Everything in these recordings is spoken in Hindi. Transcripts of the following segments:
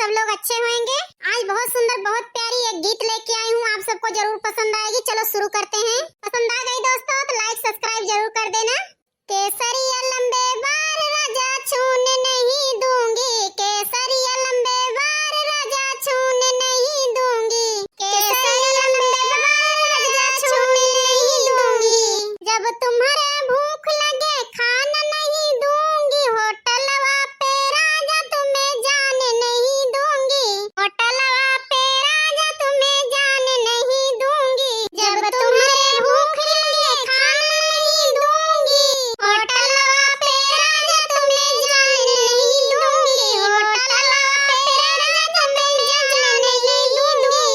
सब लोग अच्छे होंगे। आज बहुत सुंदर बहुत प्यारी एक गीत लेके आई हूँ, आप सबको जरूर पसंद आएगी। चलो शुरू करते हैं। पसंद आ गई दोस्तों तो लाइक सब्सक्राइब जरूर कर देना। केसरिया लंबे बार राजा छूने नहीं दूंगी, केसरिया लंबे बार राजा छूने नहीं दूंगी, केसरिया लंबे बार राजा छूने नहीं दूंगी। जब तुम्हारे भूख लगे खाना नहीं दूंगी, होटलवा पे राजा तुम्हें जाने नहीं दूंगी, होटलवा पे राजा तुम्हें जाने नहीं दूंगी। जब तुम्हारे भूख लगे खाना नहीं दूंगी, होटलवा पे राजा तुम्हें जाने नहीं दूंगी, होटलवा पे राजा तुम्हें जाने नहीं दूंगी।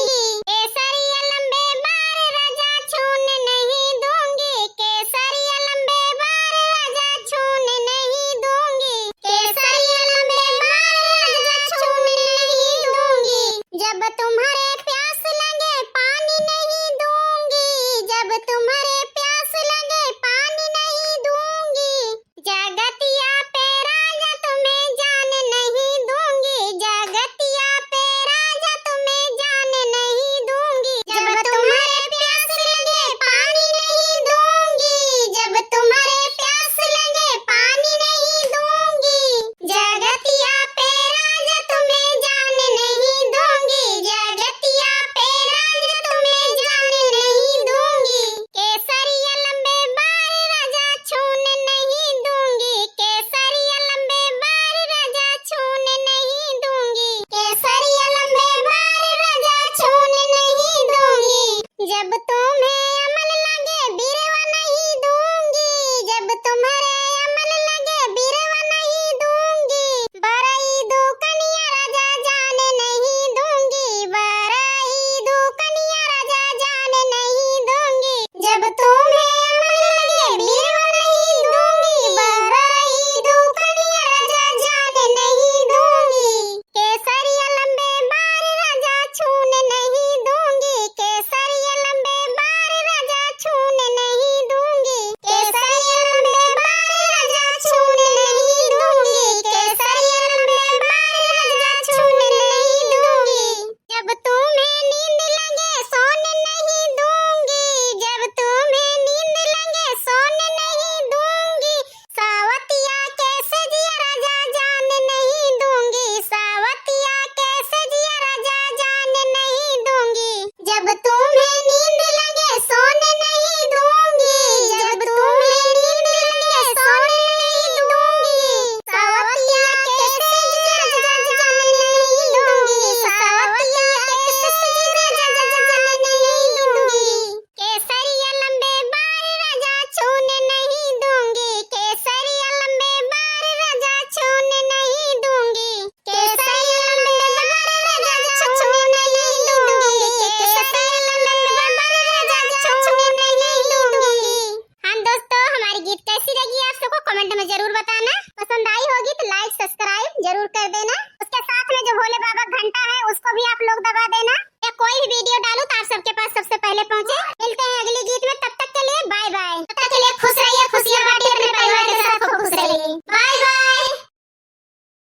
केसरिया लंबे बार राजा छूने नहीं दूंगी, केसरिया लंबे बार राजा छूने नहीं दूंगी, केसरिया लंबे बार राजा छूने नहीं दूंगी। जब तुम्हारे प्यास लगे पानी नहीं दूंगी, जब तुम्हारे प्यास लगे पानी नहीं दूंगी, जगतिया पे राजा तुम्हें जाने नहीं दूंगी, जगतिया पे राजा तुम्हें जाने नहीं दूंगी। जब तुम्हारे प्यास लगे पानी नहीं दूंगी, जब तुम्हारे प्यास लगे पानी नहीं दूंगी, जगतिया पे राजा तुम्हें जाने नहीं दूंगी, जगतिया पे राजा तुम्हें जाने नहीं दूंगी। केसरिया लंबे बार राजा छूने नहीं दूंगी, केसरिया लंबे बार राजा छूने नहीं दूंगी, केसरिया लंबे बार राजा छूने नहीं दूंगी। जब तुम्हें अमल लगे बिरवा नहीं दूंगी, जब तुम्हारे अमल लगे बिरवा नहीं दूंगी, बरई दुकनिया राजा जाने नहीं दूंगी, बरई दुकनिया राजा जाने नहीं दूंगी। जब तुम्हें अमल लगे बिरवा नहीं दूंगी, बरई दुकनिया राजा जाने नहीं दूंगी। केसरिया लंबे बार राजा छूने नहीं दूंगी, केसरिया लंबे बार राजा छूने नहीं दूंगी, केसरिया लंबे बार राजा छूने नहीं दूंगी, केसरिया लंबे बार राजा छूने नहीं दूंगी। जब तुम्हें नींद लगे सोने नहीं दूंगी, जब तुम्हें नींद लगे सोने नहीं दूंगी, सावतिया कैसे जिया राजा जाने नहीं दूंगी, सावतिया कैसे जिया राजा जाने नहीं दूंगी। जब तुम्हें नींद लगे सोने नहीं दूंगी, जब तुम्हें नींद लगे सोने नहीं दूंगी, सावतिया कैसे जिया राजा जाने नहीं दूंगी, सावतिया कैसे जिया राजा जाने नहीं दूंगी। केसरिया लंबे बार राजा छूने नहीं दूंगी, केसरिया लंबे बार राजा छूने नहीं दूंगी, केसरिया लंबे बार राजा छूने नहीं दूंगी, केसरिया लंबे बार राजा छूने नहीं दूंगी। हाँ दोस्तों, हमारी गीत कैसी लगी आप सबको कमेंट में जरूर बताना। पसंद आई होगी तो लाइक सब्सक्राइब जरूर कर देना। उसके साथ में जो भोले बाबा घंटा है उसको भी आप लोग दबा देना। या कोई भी वीडियो डालूं तो आप सबके पास सबसे पहले पहुंचे। मिलते हैं अगली गीत में।